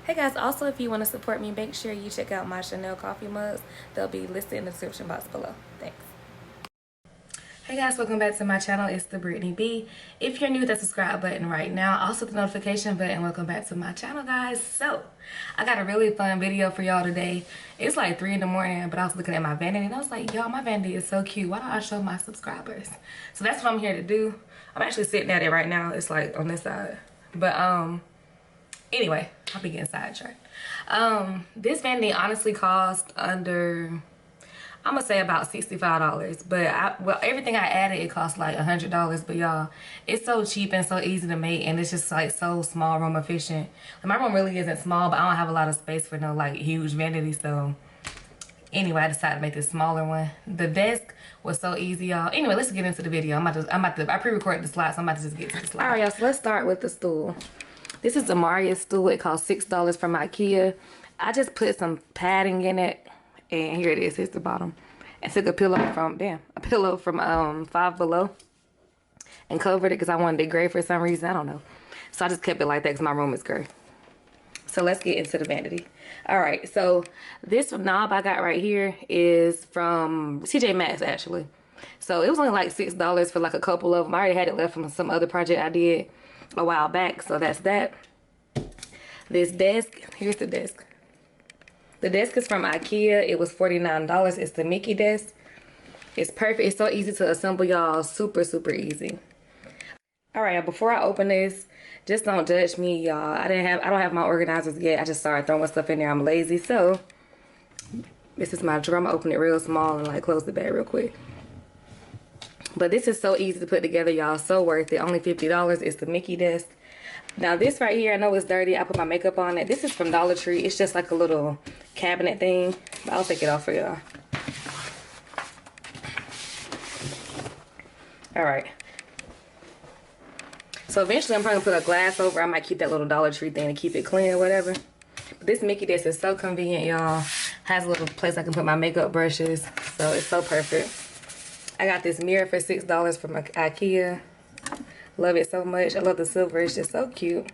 Hey guys, also if you want to support me, make sure you check out my Chanel coffee mugs. They'll be listed in the description box below. Thanks. Hey guys, welcome back to my channel. It's the Brittany B. If you're new, hit the subscribe button right now. Also the notification button. Welcome back to my channel, guys. So I got a really fun video for y'all today. It's like 3 in the morning, but I was looking at my vanity and I was like, y'all, my vanity is so cute. Why don't I show my subscribers? So that's what I'm here to do. I'm actually sitting at it right now. It's like on this side. But anyway, I'll be getting sidetracked. This vanity honestly cost under, I'm gonna say about $65, but well, everything I added, it cost like $100. But y'all, it's so cheap and so easy to make, and it's just like so small room efficient. My room really isn't small, but I don't have a lot of space for no like huge vanity. So anyway, I decided to make this smaller one. The desk was so easy, y'all. Anyway, let's get into the video. I pre-recorded the slide, so I'm about to just get to the slide. All right, y'all. So let's start with the stool. This is the Maria stool. It cost $6 from Ikea. I just put some padding in it, and here it is. Here's the bottom. And took a pillow from Five Below and covered it because I wanted it gray for some reason. I don't know. So I just kept it like that because my room is gray. So let's get into the vanity. All right. So this knob I got right here is from TJ Maxx actually. So it was only like $6 for like a couple of them. I already had it left from some other project I did a while back, so that's that. This desk, here's the desk. The desk is from Ikea. It was $49. It's the Mickey desk. It's perfect. It's so easy to assemble, y'all. Super easy. All right, before I open this, just don't judge me, y'all. I don't have my organizers yet. I just started throwing stuff in there. I'm lazy. So this is my drawer. I'm gonna open it real small and like close the bag real quick. But this is so easy to put together, y'all. So worth it. Only $50. It's the Mickey desk. Now this right here, I know it's dirty. I put my makeup on it. This is from Dollar Tree. It's just like a little cabinet thing. I'll take it off for y'all. All right. So eventually I'm probably gonna put a glass over. I might keep that little Dollar Tree thing to keep it clean or whatever. But this Mickey desk is so convenient, y'all. Has a little place I can put my makeup brushes. So it's so perfect. I got this mirror for $6 from Ikea. Love it so much. I love the silver. It's just so cute.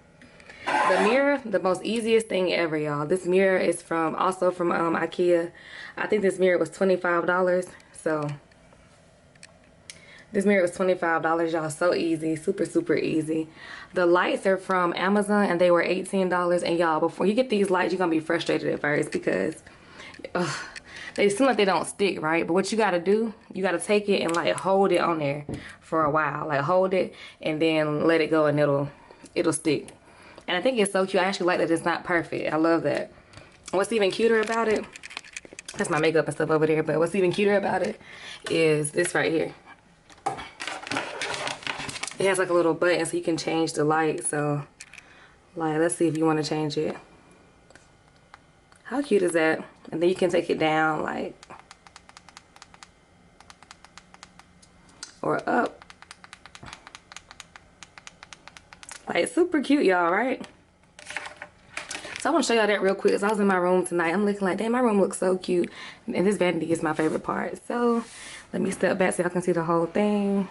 The mirror, the most easiest thing ever, y'all. This mirror is also from Ikea. I think this mirror was $25. So this mirror was $25, y'all. So easy. Super easy. The lights are from Amazon and they were $18. And y'all, before you get these lights, you're gonna be frustrated at first because they seem like they don't stick, right? But what you gotta do, you gotta take it and like hold it on there for a while. Like hold it and then let it go and it'll stick. And I think it's so cute. I actually like that it's not perfect. I love that. What's even cuter about it, that's my makeup and stuff over there, but what's even cuter about it is this right here. It has like a little button so you can change the light. So like, let's see if you want to change it. How cute is that? And then you can take it down like, or up. Like super cute, y'all, right? So I want to show y'all that real quick. As I was in my room tonight, I'm looking like, damn, my room looks so cute. And this vanity is my favorite part. So let me step back so y'all can see the whole thing.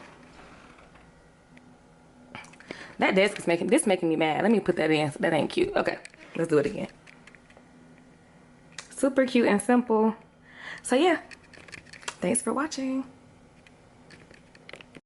That desk is making me mad. Let me put that in. So that ain't cute. Okay, let's do it again. Super cute and simple. So yeah, thanks for watching.